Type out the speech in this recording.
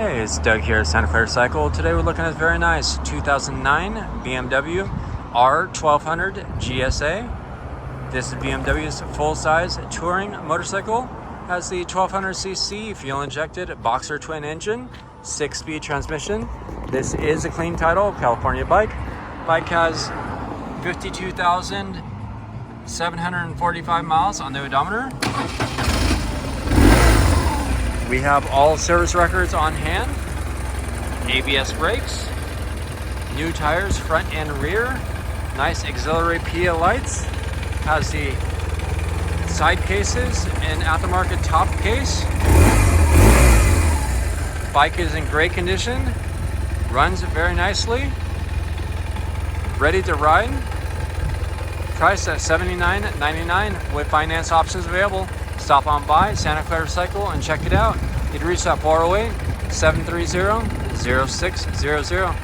Hey, it's Doug here at Santa Clara Cycle. Today we're looking at a very nice 2009 BMW R1200GSA. This is BMW's full-size touring motorcycle. Has the 1200cc fuel-injected boxer twin engine, 6-speed transmission. This is a clean title, California bike. Bike has 52,745 miles on the odometer. We have all service records on hand, ABS brakes, new tires front and rear, nice auxiliary PA lights, has the side cases and aftermarket top case. Bike is in great condition, runs very nicely, ready to ride. Priced at $79.99 with finance options available. Stop on by Santa Clara Cycle and check it out. You can reach that 408-730-0600.